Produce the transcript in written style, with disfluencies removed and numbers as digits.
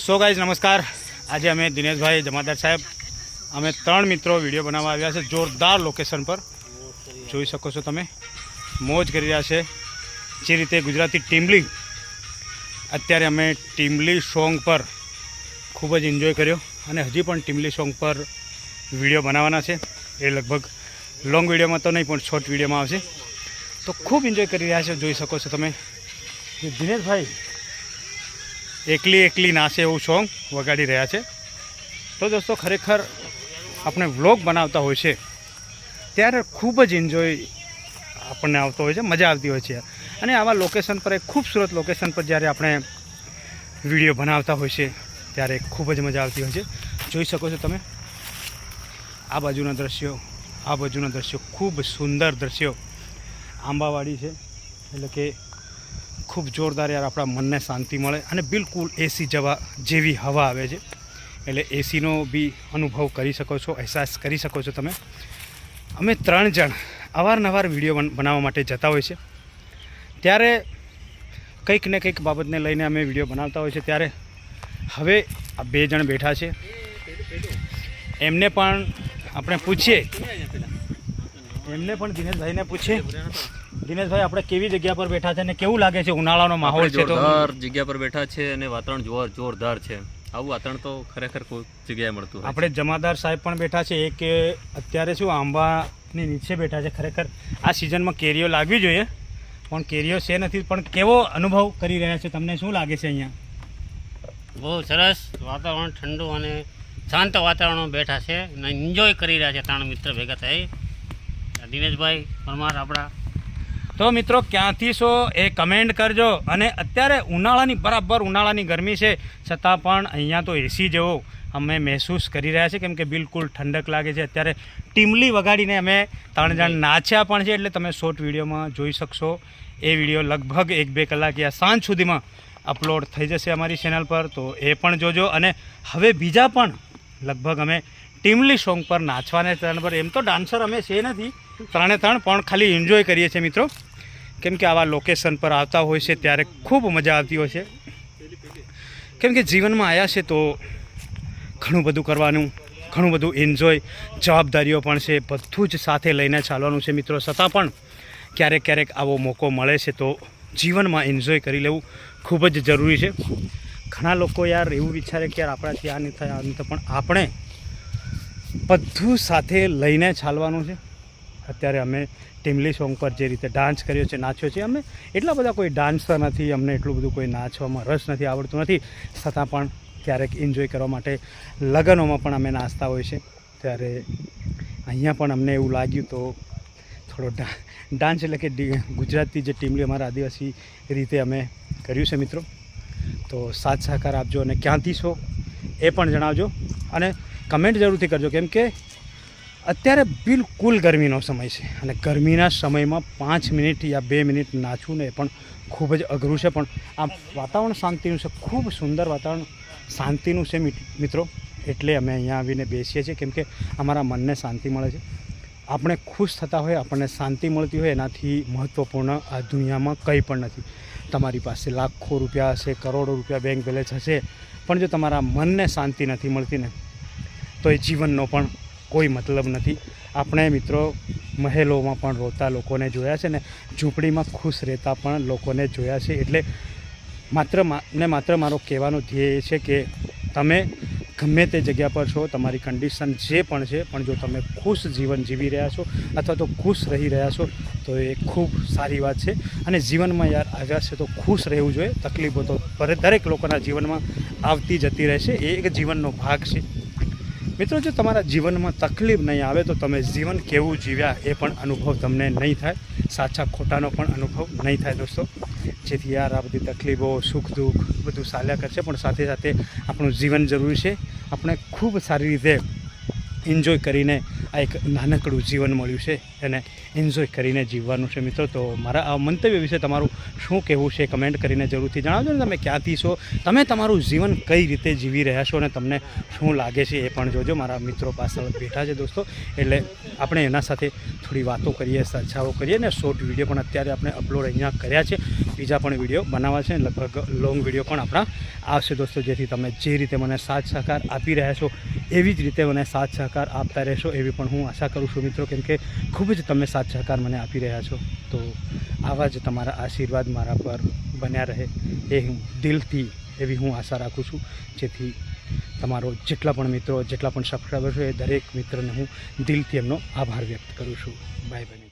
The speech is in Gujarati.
સો ગાઈઝ નમસ્કાર। આજે અમે દિનેશભાઈ જમાદાર સાહેબ અમે 3 મિત્રો વિડીયો બનાવવા આવ્યા છે જોરદાર લોકેશન પર। જોઈ શકો છો તમે, મોજ કરી રહ્યા છે જે રીતે ગુજરાતી ટીમલી। અત્યારે અમે ટીમલી સોંગ પર ખૂબ જ એન્જોય કર્યો અને હજી પણ ટીમલી સોંગ પર વિડીયો બનાવવાના છે। એ લગભગ લોંગ વિડીયોમાં તો નહીં પણ શોર્ટ વિડીયોમાં આવશે, તો ખૂબ એન્જોય કરી રહ્યા છે। જોઈ શકો છો તમે દિનેશભાઈ એકલી એકલી નાશે એવું સોંગ વગાડી રહ્યા છે। તો દોસ્તો ખરેખર આપણે વ્લોગ બનાવતા હોય છે ત્યારે ખૂબ જ એન્જોય આપણને આવતો હોય છે, મજા આવતી હોય છે। અને આવા લોકેશન પર, એક ખૂબસૂરત લોકેશન પર જ્યારે આપણે વિડીયો બનાવતા હોય છે ત્યારે ખૂબ જ મજા આવતી હોય છે। જોઈ શકો છો તમે આ બાજુના દ્રશ્યો ખૂબ સુંદર દ્રશ્યો। આંબાવાડી છે એટલે કે ખૂબ જોરદાર યાર આપણા મનને શાંતિ મળે અને બિલકુલ એસી જેવી હવા આવે છે, એટલે એસીનો બી અનુભવ કરી શકો છો, અહેસાસ કરી શકો છો તમે। અમે 3 જણ અવારનવાર વિડીયો બનાવવા માટે જતા હોય છે ત્યારે કંઈક ને કંઈક બાબતને લઈને અમે વિડીયો બનાવતા હોય છે। ત્યારે હવે આ 2 જણ બેઠા છે, એમને પણ આપણે પૂછીએ, દિનેશભાઈને પૂછીએ। દિનેશભાઈ, આપણે કેવી જગ્યા પર બેઠા છે અને કેવું લાગે છે? ઉનાળાનો માહોલ છે તો જોરદાર જગ્યા પર બેઠા છે અને વાતાવરણ જોરદાર છે। આવું વાતાવરણ તો ખરેખર કોઈ જગ્યાએ મળતું હોય। આપણે જમાદાર સાહેબ પણ બેઠા છે, એક અત્યારે શું આંબાની નીચે બેઠા છે। ખરેખર આ સિઝનમાં કેરીઓ લાગવી જોઈએ પણ કેરીઓ છે નથી, પણ કેવો અનુભવ કરી રહ્યા છે? તમને શું લાગે છે અહીંયા? બહુ સરસ વાતાવરણ, ઠંડુ અને શાંત વાતાવરણમાં બેઠા છે અને એન્જોય કરી રહ્યા છે 3 મિત્ર ભેગા થઈ। દિનેશભાઈ પરમાર આપણા। તો મિત્રો ક્યાંથી છો એ કમેન્ટ કરજો। અને અત્યારે ઉનાળાની ગરમી છે છતાં પણ અહીંયા તો એસી જેવો અમે મહેસૂસ કરી રહ્યા છે, કેમ કે બિલકુલ ઠંડક લાગે છે। અત્યારે ટીમલી વગાડીને અમે 3 જણ નાચ્યા પણ છે, એટલે તમે શોર્ટ વિડીયોમાં જોઈ શકશો। એ વિડીયો લગભગ 1-2 કલાક યા સાંજ સુધીમાં અપલોડ થઈ જશે અમારી ચેનલ પર, તો એ પણ જોજો। અને હવે બીજા પણ લગભગ અમે ટીમલી સોંગ પર નાચવાના ચેનલ પર, એમ તો ડાન્સર અમે છે નથી 3 પણ ખાલી એન્જોય કરીએ છીએ મિત્રો, કેમ કે આવા લોકેશન પર આવતા હોય છે ત્યારે ખૂબ મજા આવતી હોય છે। કેમ કે જીવનમાં આવ્યા છે તો ઘણું બધું કરવાનું, ઘણું બધું એન્જોય, જવાબદારીઓ પણ છે, બધું જ સાથે લઈને ચાલવાનું છે મિત્રો। છતાં પણ ક્યારેક આવો મોકો મળે છે તો જીવનમાં એન્જોય કરી લેવું ખૂબ જ જરૂરી છે। ઘણા લોકો યાર એવું વિચારે કે યાર આપણાથી આ નહીં થાય, પણ આપણે બધું સાથે લઈને ચાલવાનું છે। અત્યારે અમે ટીમલી સોંગ પર જે રીતે ડાન્સ કર્યો છે, નાચ્યો છે, અમે એટલા બધા કોઈ ડાન્સર નથી, અમને એટલું બધું કોઈ નાચવામાં રસ નથી, આવડતું નથી, છતાં પણ ક્યારેક એન્જોય કરવા માટે લગ્નોમાં પણ અમે નાચતા હોય છે। ત્યારે અહીંયા પણ અમને એવું લાગ્યું તો થોડો ડાન્સ એટલે કે ગુજરાતી જે ટીમલી અમારા આદિવાસી રીતે અમે કર્યું છે મિત્રો। તો સાથ સહકાર આપજો અને ક્યાંથી છો એ પણ જણાવજો અને કમેન્ટ જરૂરથી કરજો, કેમ કે અત્યારે બિલકુલ ગરમીનો સમય છે અને ગરમીના સમયમાં 5 મિનિટ યા 2 મિનિટ નાચવું ને એ પણ ખૂબ જ અઘરું છે। પણ આ વાતાવરણ શાંતિનું છે, ખૂબ સુંદર વાતાવરણ શાંતિનું છે મિત્રો, એટલે અમે અહીંયા આવીને બેસીએ છીએ, કેમ કે અમારા મનને શાંતિ મળે છે। આપણે ખુશ થતા હોય, આપણને શાંતિ મળતી હોય, એનાથી મહત્ત્વપૂર્ણ આ દુનિયામાં કંઈ પણ નથી। તમારી પાસે લાખો રૂપિયા હશે, કરોડો રૂપિયા બેંક બેલેન્સ હશે, પણ જો તમારા મનને શાંતિ નથી મળતી ને તો એ જીવનનો પણ કોઈ મતલબ નથી। આપણે મિત્રો મહેલોમાં પણ રોતા લોકોને જોયા છે ને ઝૂંપડીમાં ખુશ રહેતા પણ લોકોને જોયા છે। એટલે માત્ર મારો કહેવાનો ધ્યેય એ છે કે તમે ગમે તે જગ્યા પર છો, તમારી કન્ડિશન જે પણ છે, પણ જો તમે ખુશ જીવન જીવી રહ્યા છો અથવા તો ખુશ રહી રહ્યા છો તો એ ખૂબ સારી વાત છે। અને જીવનમાં યાર આવ્યા છે તો ખુશ રહેવું જોઈએ। તકલીફો તો દરેક લોકોના જીવનમાં આવતી જતી રહેશે, એ એક જીવનનો ભાગ છે મિત્રો। જો તમારા જીવનમાં તકલીફ નહીં આવે તો તમે જીવન કેવું જીવ્યા એ પણ અનુભવ તમને નહીં થાય, સાચા ખોટાનો પણ અનુભવ નહીં થાય દોસ્તો। જેથી યાર આ બધી તકલીફો, સુખ દુઃખ બધું ચાલ્યા કરશે, પણ સાથે સાથે આપણું જીવન જરૂરી છે। આપણે ખૂબ સારી રીતે એન્જોય કરીને આ એક નાનકડું જીવન મળ્યું છે એને એન્જોય કરીને જીવવાનું છે મિત્રો. તો મારા આ મંતવ્ય વિશે તમારું શું કહેવું છે કમેન્ટ કરીને જરૂરથી જણાવજો ને. તમે ક્યાંથી છો, તમે તમારું જીવન કઈ રીતે જીવી રહ્યા છો અને તમને શું લાગે છે એ પણ જોજો. મારા મિત્રો પાછળ બેઠા છે દોસ્તો, એટલે આપણે એના સાથે થોડી વાતો કરીએ, ચર્ચાઓ કરીએ ને. શોર્ટ વિડીયો પણ અત્યારે આપણે અપલોડ અહીંયા કર્યા છે, બીજા પણ વિડીયો બનાવવા છે, લગભગ લોંગ વિડીયો પણ આપણા આવશે દોસ્તો, જેથી તમે જે રીતે મને સાથ સહકાર આપી રહ્યા છો એવી જ રીતે મને સાથ સહકાર આપતા રહેશો એવી પણ હું આશા કરું છું મિત્રો, કેમ કે ખૂબ જ તમે સાથ સહકાર મને આપી રહ્યા છો. તો આવા જ તમારા આશીર્વાદ મારા પર બન્યા રહે એ હું દિલથી એવી હું આશા રાખું છું, જેથી તમારો જેટલા પણ મિત્રો, જેટલા પણ સબસ્ક્રાઈબર છે એ દરેક મિત્રને હું દિલથી એમનો આભાર વ્યક્ત કરું છું. Bye bye.